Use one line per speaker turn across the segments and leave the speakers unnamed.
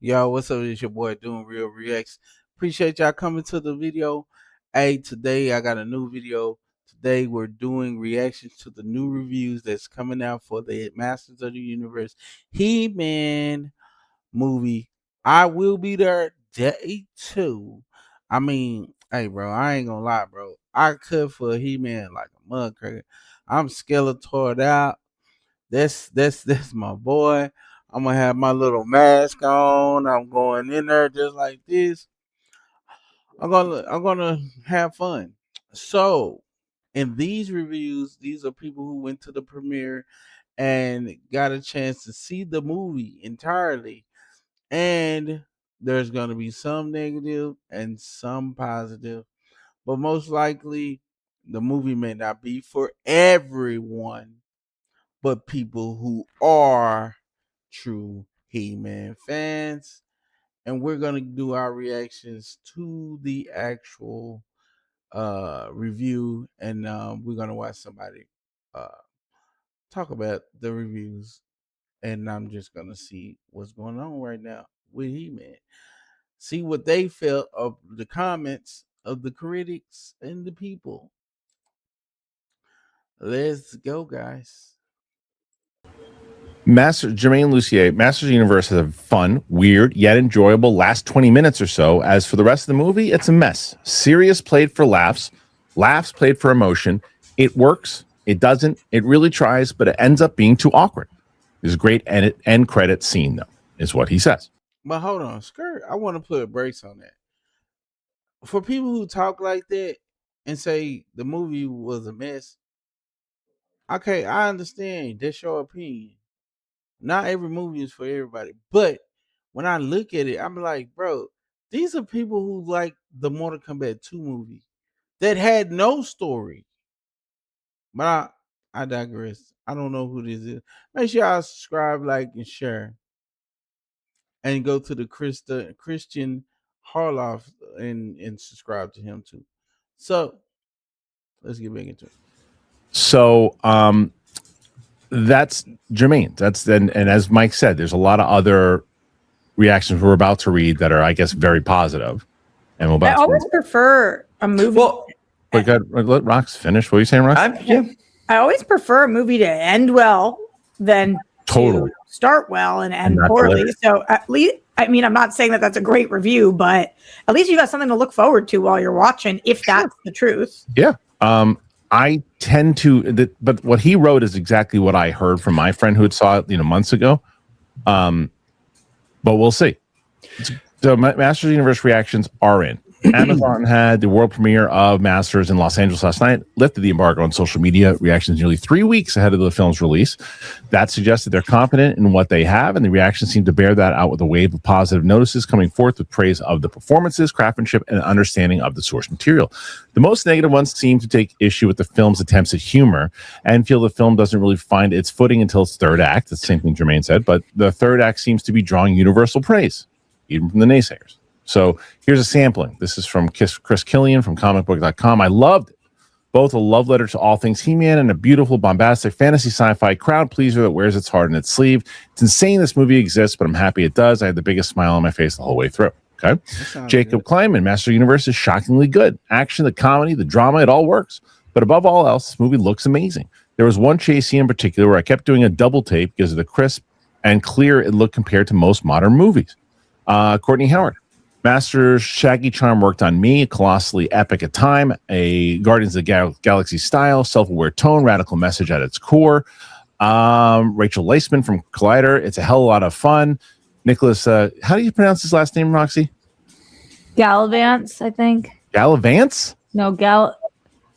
Yo, what's up? It's your boy doing real reacts. Appreciate y'all coming to the video. Hey, today I got a new video. Today we're doing reactions to the new reviews that's coming out for the Masters of the Universe He-Man movie. I will be there day 2. I mean, hey bro, I ain't gonna lie, bro. I cut for He-Man like a mud cracker. I'm Skeletored out. That's my boy. I'm gonna have my little mask on. I'm going in there just like this. I'm gonna have fun. So in these reviews, these are people who went to the premiere and got a chance to see the movie entirely. And there's gonna be some negative and some positive, but most likely the movie may not be for everyone, but people who are true He-Man fans. And we're gonna do our reactions to the actual review, and we're gonna watch somebody uh talk about the reviews, and I'm just gonna see what's going on right now with He-Man. See what they felt of the comments of the critics and the people. Let's go, guys.
Jermaine Lucier, Masters of the Universe has a fun, weird, yet enjoyable last 20 minutes or so. As for the rest of the movie, it's a mess. Serious played for laughs, laughs played for emotion. It works, it doesn't, it really tries, but it ends up being too awkward. There's a great end credit scene, though, is what he says.
But hold on, skirt. I want to put a brace on that. For people who talk like that and say the movie was a mess, okay, I understand. That's your opinion. Not every movie is for everybody. But when I look at it, I'm like, bro, these are people who like the Mortal Kombat 2 movie that had no story. But I digress. I don't know who this is. Make sure y'all subscribe, like, and share. And go to the Kristian Harloff and subscribe to him too. So let's get back into it.
So that's Jermaine. That's and as Mike said, there's a lot of other reactions we're about to read that are, I guess, very positive. And
I always prefer a movie.
Well, let Rox finish. What are you saying, Rox?
Yeah. I always prefer a movie to end well than
totally
to start well and end poorly. So at least, I mean, I'm not saying that that's a great review, but at least you got something to look forward to while you're watching, if that's the truth.
Yeah. I tend to, but what he wrote is exactly what I heard from my friend who had saw it, months ago. But we'll see. So Masters of the Universe reactions are in. Amazon had the world premiere of Masters in Los Angeles last night, lifted the embargo on social media reactions nearly 3 weeks ahead of the film's release. That suggested they're confident in what they have, and the reactions seem to bear that out with a wave of positive notices coming forth with praise of the performances, craftsmanship, and understanding of the source material. The most negative ones seem to take issue with the film's attempts at humor and feel the film doesn't really find its footing until its third act. That's the same thing Jermaine said, but the third act seems to be drawing universal praise, even from the naysayers. So here's a sampling. This is from Chris Killian from comicbook.com. I loved it. Both a love letter to all things He-Man and a beautiful, bombastic fantasy sci-fi crowd pleaser that wears its heart in its sleeve. It's insane this movie exists, but I'm happy it does. I had the biggest smile on my face the whole way through. Okay. Jacob Kleinman, Master Universe is shockingly good. Action, the comedy, the drama, it all works. But above all else, this movie looks amazing. There was one chase scene in particular where I kept doing a double take because of the crisp and clear it looked compared to most modern movies. Courtney Howard. Master's Shaggy Charm worked on me, colossally epic at time, a Guardians of the Galaxy style, self-aware tone, radical message at its core. Rachel Leisman from Collider, it's a hell of a lot of fun. Nicholas, how do you pronounce his last name, Roxy?
Gallivants, I think.
Gallivants?
No,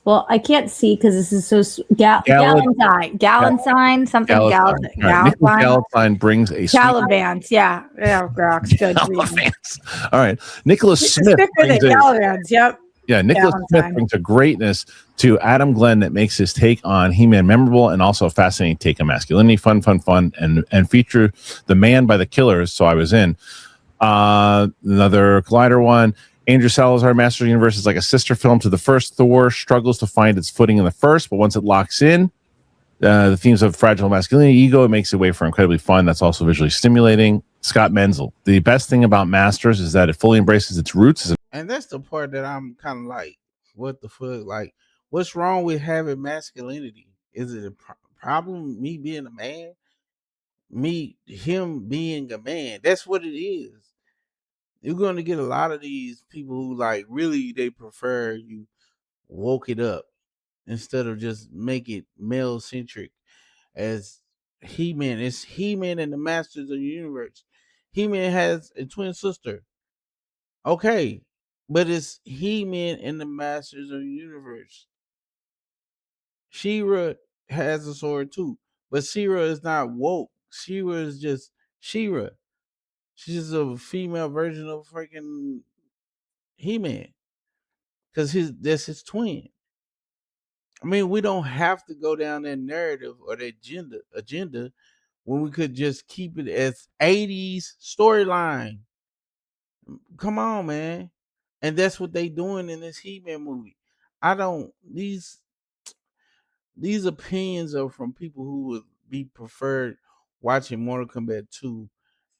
well, I can't see because this is so Galentine, something
Galentine brings a
Gallivants, yeah, rocks. Good.
Gallivants. All right, Nicholas Smith.
Gallivants, yep.
Yeah, Nicholas Smith brings a greatness to Adam Glenn that makes his take on He-Man memorable and also a fascinating take on masculinity, fun, and feature The Man by the Killers. So I was in another Collider one. Andrew Salazar, Master of the Universe is like a sister film to the first Thor, struggles to find its footing in the first, but once it locks in, The themes of fragile masculinity, ego, it makes it way for incredibly fun. That's also visually stimulating. Scott Menzel. The best thing about Masters is that it fully embraces its roots.
And that's the part that I'm kind of like, what the fuck? Like, what's wrong with having masculinity? Is it a problem me being a man? Him being a man? That's what it is. You're going to get a lot of these people who like really they prefer you woke it up instead of just make it male centric as He-Man. It's He-Man and the Masters of the Universe. He-Man has a twin sister. Okay. But it's He-Man and the Masters of the Universe. She-Ra has a sword too. But She-Ra is not woke. She-Ra is just She-Ra. She's just a female version of freaking He-Man. Because that's his twin. I mean, we don't have to go down that narrative or that agenda when we could just keep it as 80s storyline. Come on, man. And that's what they doing in this He-Man movie. I don't these opinions are from people who would be preferred watching Mortal Kombat 2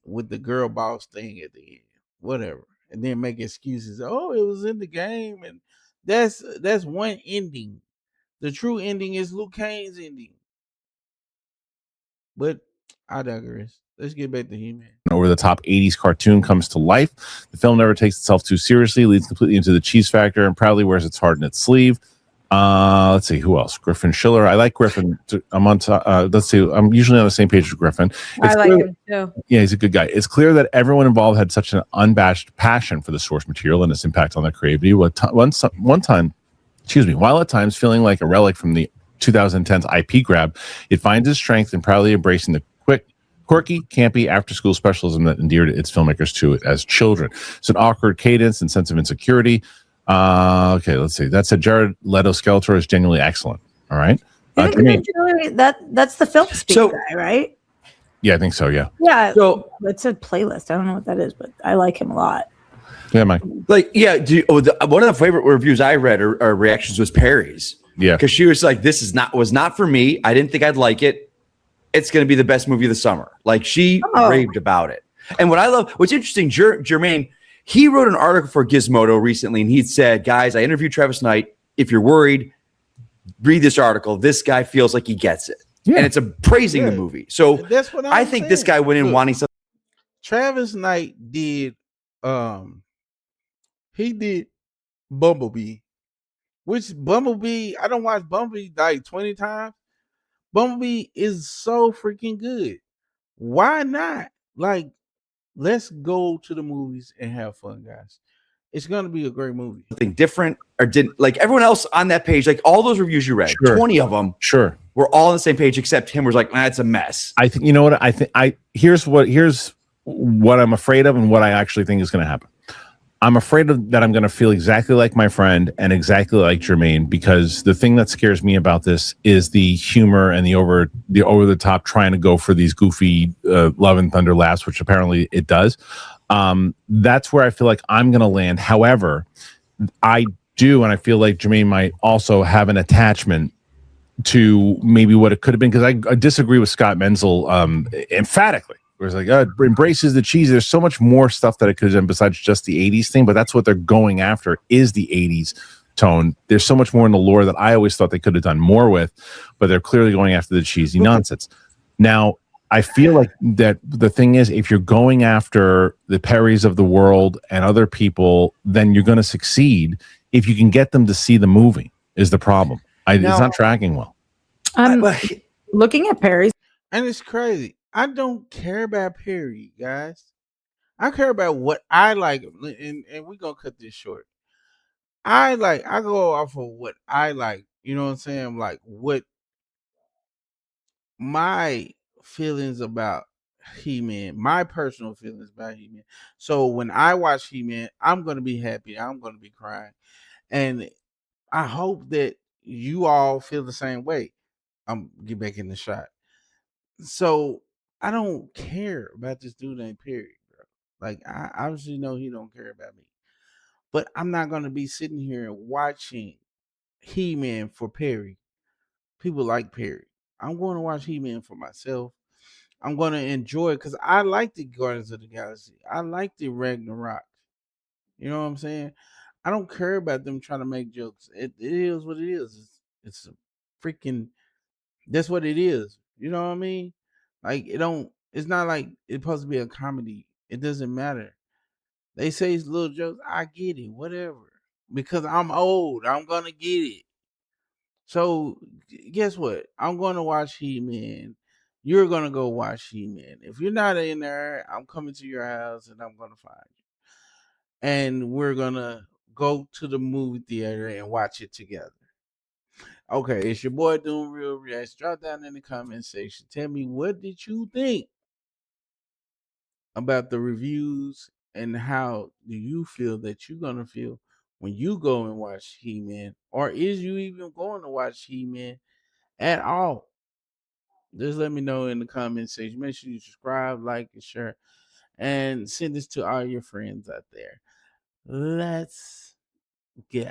with the girl boss thing at the end. Whatever. And then make excuses. Oh, it was in the game, and that's one ending. The true ending is Luke Kane's ending. But I digress. Let's get back to He-Man.
Over the top 80s cartoon comes to life. The film never takes itself too seriously, leads completely into the cheese factor, and proudly wears its heart in its sleeve. Let's see who else. Griffin Schiller. I like Griffin. I'm on. Let's see. I'm usually on the same page with Griffin.
I like him too.
Yeah, he's a good guy. It's clear that everyone involved had such an unabashed passion for the source material and its impact on their creativity. While at times feeling like a relic from the 2010's IP grab, it finds its strength in proudly embracing the quirky, campy after-school specialism that endeared its filmmakers to it as children. It's an awkward cadence and sense of insecurity. Okay, let's see. That said, Jared Leto Skeletor is genuinely excellent. All right.
That's the film speak guy, right?
Yeah, I think so. Yeah.
Yeah. So it's a playlist. I don't know what that is, but I like him a lot.
Yeah, Mike.
Like, yeah. One of the favorite reviews I read or reactions was Perry's.
Yeah,
because she was like, "This was not for me. I didn't think I'd like it. It's going to be the best movie of the summer." Like she raved about it. And what's interesting, Jermaine, he wrote an article for Gizmodo recently, and he said, "Guys, I interviewed Travis Knight. If you're worried, read this article. This guy feels like he gets it." Yeah. And it's praising the movie. So
that's what
I think this guy went in wanting something.
Travis Knight did he did Bumblebee, which Bumblebee, I don't watch Bumblebee like 20 times. Bumblebee is so freaking good. Why not? Like, let's go to the movies and have fun, guys. It's going to be a great movie.
Something different, or didn't like everyone else on that page, like all those reviews you read, 20 of them, were all on the same page except him was like, it's a mess.
I think, you know what? Here's what I'm afraid of and what I actually think is going to happen. I'm afraid that I'm going to feel exactly like my friend and exactly like Jermaine, because the thing that scares me about this is the humor and the over the top trying to go for these goofy Love and Thunder laughs, which apparently it does. That's where I feel like I'm going to land. However, I do, and I feel like Jermaine might also have an attachment to maybe what it could have been, because I disagree with Scott Menzel emphatically. Where it's like, it embraces the cheese. There's so much more stuff that it could have done besides just the 80s thing, but that's what they're going after is the 80s tone. There's so much more in the lore that I always thought they could have done more with, but they're clearly going after the cheesy nonsense. Now, I feel like that the thing is, if you're going after the Perrys of the world and other people, then you're going to succeed. If you can get them to see the movie is the problem. It's not tracking well.
I'm looking at Perry's.
And it's crazy. I don't care about Perry, guys. I care about what I like, and we're gonna cut this short. I go off of what I like. You know what I'm saying? Like what my feelings about He-Man, my personal feelings about He-Man. So when I watch He-Man, I'm gonna be happy. I'm gonna be crying, and I hope that you all feel the same way. I'm get back in the shot. So I don't care about this dude named Perry, bro. Like I obviously know he don't care about me. But I'm not gonna be sitting here and watching He-Man for Perry. People like Perry. I'm going to watch He-Man for myself. I'm going to enjoy it because I like the Guardians of the Galaxy. I like the Ragnarok. You know what I'm saying? I don't care about them trying to make jokes. It is what it is. It's a freaking. That's what it is. You know what I mean? Like it don't. It's not like it's supposed to be a comedy. It doesn't matter. They say it's little jokes. I get it. Whatever. Because I'm old. I'm gonna get it. So guess what? I'm gonna watch He-Man. You're gonna go watch He-Man. If you're not in there, I'm coming to your house and I'm gonna find you. And we're gonna go to the movie theater and watch it together. Okay, it's your boy doing real reacts. Drop down in the comment section. Tell me what did you think about the reviews and how do you feel that you're gonna feel when you go and watch He-Man, or is you even going to watch He-Man at all? Just let me know in the comment section. Make sure you subscribe, like, and share, and send this to all your friends out there. Let's go.